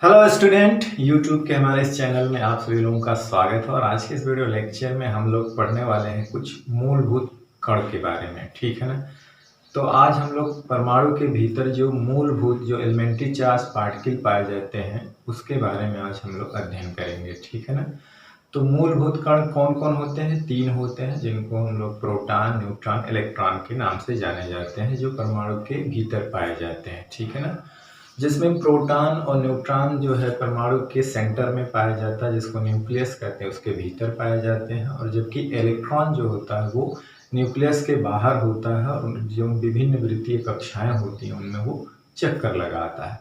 Hello student, YouTube के हमारे इस चैनल में आप सभी लोगों का स्वागत है। और आज के इस वीडियो लेक्चर में हम लोग पढ़ने वाले हैं कुछ मूलभूत कण के बारे में, ठीक है ना। तो आज हम लोग परमाणु के भीतर जो मूलभूत जो एलिमेंट्री चार्ज पार्टिकल पाए जाते हैं उसके बारे में आज हम लोग अध्ययन करेंगे, ठीक है ना। तो मूलभूत कण कौन कौन होते हैं? 3 होते हैं, जिनको हम लोग प्रोटॉन, न्यूट्रॉन, इलेक्ट्रॉन के नाम से जाने जाते हैं, जो परमाणु के भीतर पाए जाते हैं, ठीक है ना। जिसमें प्रोटॉन और न्यूट्रॉन जो है परमाणु के सेंटर में पाया जाता है, जिसको न्यूक्लियस कहते हैं, उसके भीतर पाए जाते हैं। और जबकि इलेक्ट्रॉन जो होता है वो न्यूक्लियस के बाहर होता है और जो विभिन्न वृत्तीय कक्षाएं होती हैं उनमें वो चक्कर लगाता है।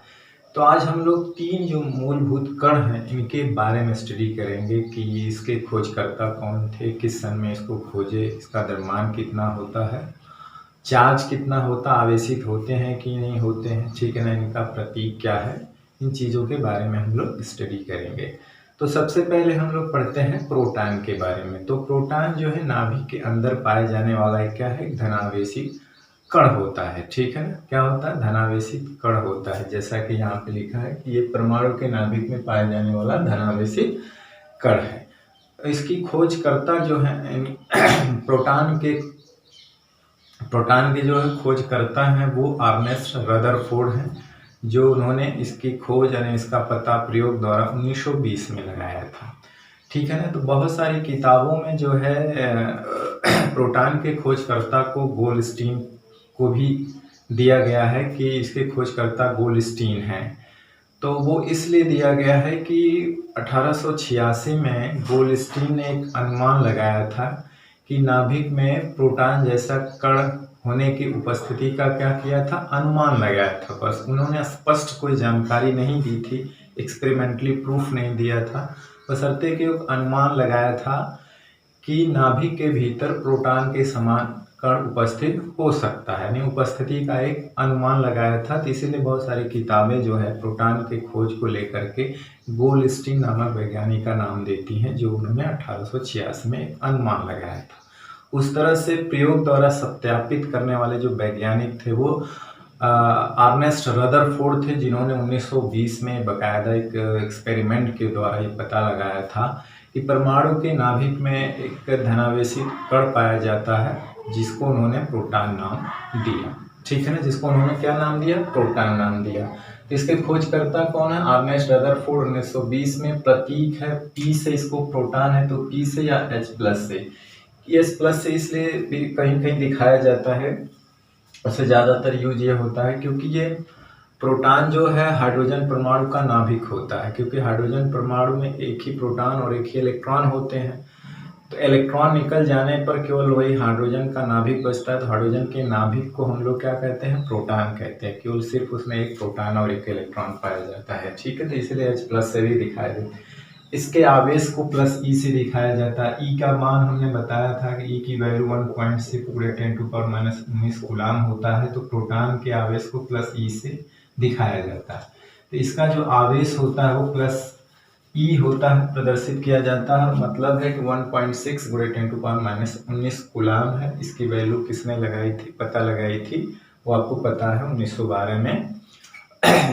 तो आज हम लोग 3 जो मूलभूत कण हैं इनके बारे में स्टडी करेंगे कि इसके खोजकर्ता कौन थे, किस सन में इसको खोजे, इसका द्रव्यमान कितना होता है, चार्ज कितना होता, आवेशित होते हैं कि नहीं होते हैं, ठीक है ना, इनका प्रतीक क्या है, इन चीज़ों के बारे में हम लोग स्टडी करेंगे। तो सबसे पहले हम लोग पढ़ते हैं प्रोटॉन के बारे में। तो प्रोटॉन जो है नाभिक के अंदर पाए जाने वाला क्या है? एक धनावेशी कण होता है, ठीक है ना। क्या होता है? धनावेशित कण होता है। जैसा कि यहाँ पे लिखा है कि ये परमाणु के नाभिक में पाए जाने वाला धनावेशित कण है। इसकी खोजकर्ता जो है प्रोटॉन के जो है खोजकर्ता हैं वो अर्नेस्ट रदरफोर्ड हैं, जो उन्होंने इसकी खोज यानी इसका पता प्रयोग द्वारा 1920 में लगाया था, ठीक है ना। तो बहुत सारी किताबों में जो है प्रोटॉन के खोजकर्ता को गोल्डस्टीन को भी दिया गया है कि इसके खोजकर्ता गोल्डस्टीन हैं। तो वो इसलिए दिया गया है कि 1886 में गोल्डस्टीन ने एक अनुमान लगाया था कि नाभिक में प्रोटॉन जैसा कण होने की उपस्थिति का क्या किया था? अनुमान लगाया था। बस उन्होंने स्पष्ट कोई जानकारी नहीं दी थी, एक्सपेरिमेंटली प्रूफ नहीं दिया था, बशर्ते कि अनुमान लगाया था कि नाभिक के भीतर प्रोटॉन के समान कण उपस्थित हो सकता है, यानी उपस्थिति का एक अनुमान लगाया था। तो इसीलिए बहुत सारी किताबें जो है प्रोटॉन के खोज को लेकर के गोल्डस्टीन नामक वैज्ञानिक का नाम देती हैं, जो उन्होंने 1886 में एक अनुमान लगाया था। उस तरह से प्रयोग द्वारा सत्यापित करने वाले जो वैज्ञानिक थे वो अर्नेस्ट रदरफोर्ड थे, जिन्होंने 1920 में बाकायदा एक एक्सपेरिमेंट के द्वारा ये पता लगाया था कि परमाणु के नाभिक में एक धनावेशित कण पाया जाता है, जिसको उन्होंने प्रोटॉन नाम दिया, ठीक है ना। जिसको उन्होंने क्या नाम दिया? प्रोटॉन नाम दिया। तो इसके खोजकर्ता कौन है? Ernest Rutherford. 1920 में प्रतीक है P से, इसको प्रोटॉन है तो P से या H+ से। H+ से इसलिए कहीं कहीं दिखाया जाता है, उससे ज़्यादातर यूज ये होता है क्योंकि ये प्रोटॉन जो है हाइड्रोजन परमाणु का नाभिक होता है, क्योंकि हाइड्रोजन परमाणु में एक ही प्रोटॉन और एक ही इलेक्ट्रॉन होते हैं। तो इलेक्ट्रॉन निकल जाने पर केवल वही हाइड्रोजन का नाभिक बचता है। तो हाइड्रोजन के नाभिक को हम लोग क्या कहते हैं? प्रोटॉन कहते हैं। केवल सिर्फ उसमें एक प्रोटॉन और एक इलेक्ट्रॉन पाया जाता है, ठीक है। तो इसीलिए H+ से भी दिखाया जाता है। इसके आवेश को +E से दिखाया जाता है। E का मान हमने बताया था कि E की वैल्यू 1.6 × 10⁻⁻19 कूलाम होता है। तो प्रोटॉन के आवेश को +E से दिखाया जाता है। तो इसका जो आवेश होता है वो +E होता है, प्रदर्शित किया जाता है। मतलब है कि 1.6 × 10⁻19 कूलाम है। इसकी वैल्यू किसने लगाई थी? पता लगाई थी, वो आपको पता है 1912 में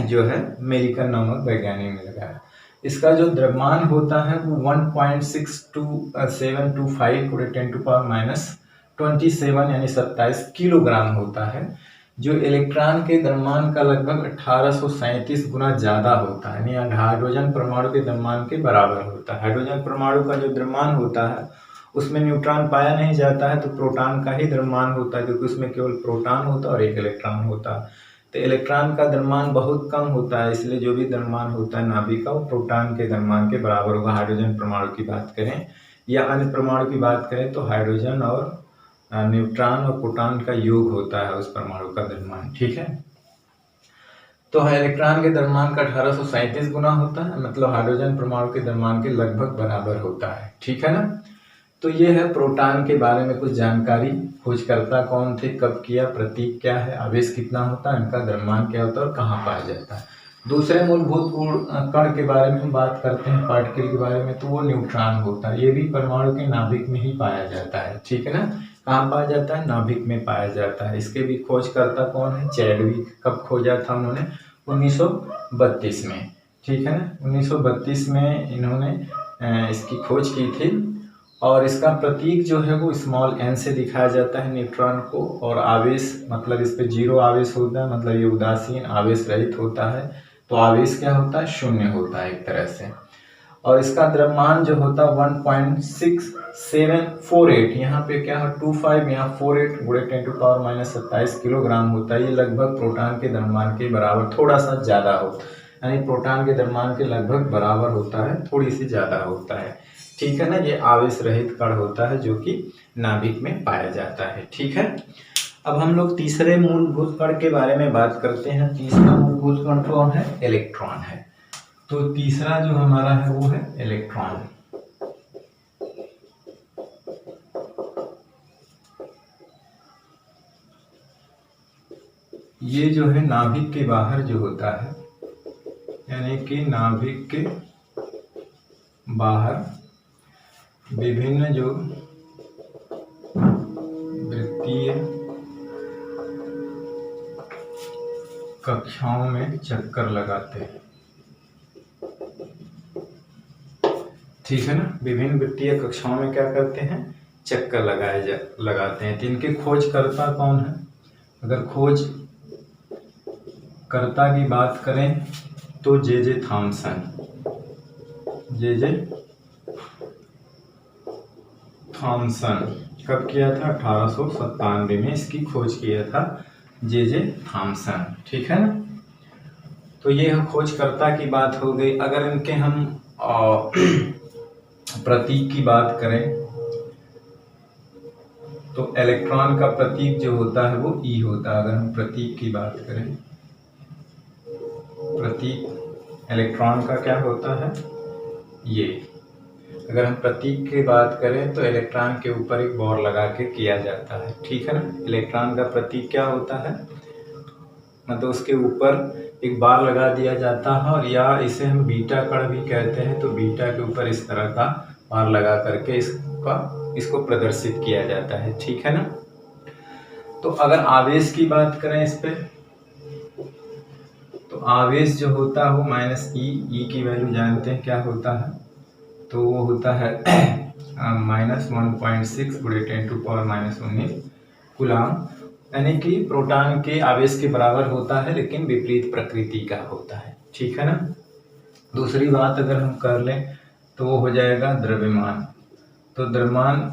जो है अमेरिकन नामक वैज्ञानिक ने लगाया। इसका जो द्रव्यमान होता है वो 1.6725 × 10⁻27 यानी 27 किलोग्राम होता है, जो इलेक्ट्रॉन के द्रव्यमान का लगभग 1837 गुना ज़्यादा होता है, यानी हाइड्रोजन परमाणु के द्रव्यमान के बराबर होता है। हाइड्रोजन परमाणु का जो द्रव्यमान होता है उसमें न्यूट्रॉन पाया नहीं जाता है, तो प्रोटॉन का ही द्रव्यमान होता है, क्योंकि उसमें केवल प्रोटॉन होता है और एक इलेक्ट्रॉन होता है। तो इलेक्ट्रॉन का द्रव्यमान बहुत कम होता है, इसलिए जो भी द्रव्यमान होता है नाभिक का वो प्रोटॉन के द्रव्यमान के बराबर होगा। हाइड्रोजन परमाणु की बात करें या अन्य परमाणु की बात करें तो हाइड्रोजन और न्यूट्रॉन और प्रोटॉन का योग होता है उस परमाणु का द्रव्यमान, ठीक है। तो इलेक्ट्रॉन के द्रव्यमान का 1837 गुना होता है, मतलब हाइड्रोजन परमाणु के द्रव्यमान के लगभग बराबर होता है, ठीक है ना। तो ये है प्रोटॉन के बारे में कुछ जानकारी। खोजकर्ता कौन थे, कब किया, प्रतीक क्या है, आवेश कितना होता है, इनका द्रव्यमान क्या होता है और कहाँ पाया जाता है। दूसरे मूलभूत कण के बारे में हम बात करते हैं, पार्टिकल के बारे में, तो वो न्यूट्रॉन होता है। ये भी परमाणु के नाभिक में ही पाया जाता है, ठीक है ना। कहाँ पाया जाता है? नाभिक में पाया जाता है। इसके भी खोजकर्ता कौन है? चैडविक। कब खोजा था उन्होंने? 1932 में, ठीक है ना। 1932 में इन्होंने इसकी खोज की थी और इसका प्रतीक जो है वो स्मॉल n से दिखाया जाता है न्यूट्रॉन को, और आवेश मतलब इस पे 0 आवेश होता है, मतलब ये उदासीन आवेश रहित होता है। तो आवेश क्या होता है, शून्य होता है एक तरह से। और इसका द्रव्यमान जो होता है 1.6748, यहाँ पे क्या है 25, यहाँ 48 गुणे 10⁻⁻27 किलोग्राम होता है। ये लगभग प्रोटॉन के द्रव्यमान के बराबर, थोड़ा सा ज्यादा होता है, यानी प्रोटॉन के द्रव्यमान के लगभग बराबर होता है, थोड़ी सी ज्यादा होता है। ठीक है ना। ये आवेश रहित कण होता है जो कि नाभिक में पाया जाता है। ठीक है। अब हम लोग तीसरे मूलभूत कण के बारे में बात करते हैं। तीसरा मूलभूत कण कौन है, इलेक्ट्रॉन है। तो तीसरा जो हमारा है वो है इलेक्ट्रॉन। ये जो है नाभिक के बाहर जो होता है, यानी कि नाभिक के बाहर विभिन्न जो वृत्तीय कक्षाओं में चक्कर लगाते हैं। ठीक है ना। विभिन्न वृत्तीय कक्षाओं में क्या करते हैं, चक्कर लगाते हैं। तो इनके खोजकर्ता कौन है, अगर खोज कर्ता की बात करें तो जे थॉमसन। जे थॉमसन कब किया था, 1897 में इसकी खोज किया था जे थॉमसन। ठीक है ना। तो ये खोजकर्ता की बात हो गई। अगर इनके हम प्रतीक की बात करें तो इलेक्ट्रॉन का प्रतीक जो होता है वो ई होता है। अगर हम प्रतीक की बात करें, प्रतीक इलेक्ट्रॉन का क्या होता है, ये। अगर हम प्रतीक की बात करें तो इलेक्ट्रॉन के ऊपर एक बॉल लगा के किया जाता है। ठीक है ना। इलेक्ट्रॉन का प्रतीक क्या होता है, मतलब उसके ऊपर एक बार लगा दिया जाता है, और या इसे हम बीटा कण भी कहते हैं। तो बीटा के ऊपर इस तरह का बार लगा करके इसको प्रदर्शित किया जाता है। ठीक है ना। तो अगर आवेश की बात करें इस पे, तो आवेश जो होता है वो -e की वैल्यू जानते हैं क्या होता है, तो वो होता है -1.6 गुणे 10⁻⁻19 कूलाम, यानी कि प्रोटॉन के आवेश के बराबर होता है, लेकिन विपरीत प्रकृति का होता है। ठीक है ना। दूसरी बात अगर हम कर लें तो वो हो जाएगा द्रव्यमान। तो द्रव्यमान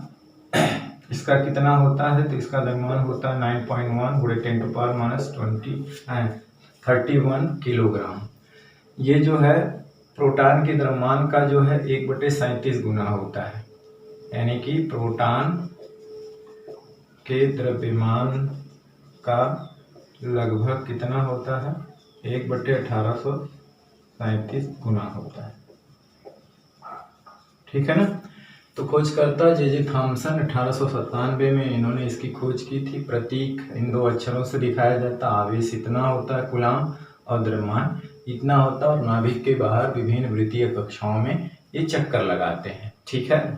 इसका कितना होता है, तो इसका द्रव्यमान होता है 9.1 गुणे 10⁻31 किलोग्राम। ये जो है प्रोटॉन के द्रव्यमान का जो है 1/37 गुना होता है, यानी कि प्रोटॉन के द्रव्यमान का लगभग कितना होता है, 1/1837 गुना होता है। ठीक है ना। तो खोजकर्ता जे थॉमसन 1897 में इन्होंने इसकी खोज की थी। प्रतीक इन दो अक्षरों से दिखाया जाता, आवेश इतना होता है कूलाम और द्रव्यमान इतना होता है, और नाभिक के बाहर विभिन्न वृत्तीय कक्षाओं में ये चक्कर लगाते हैं। ठीक है।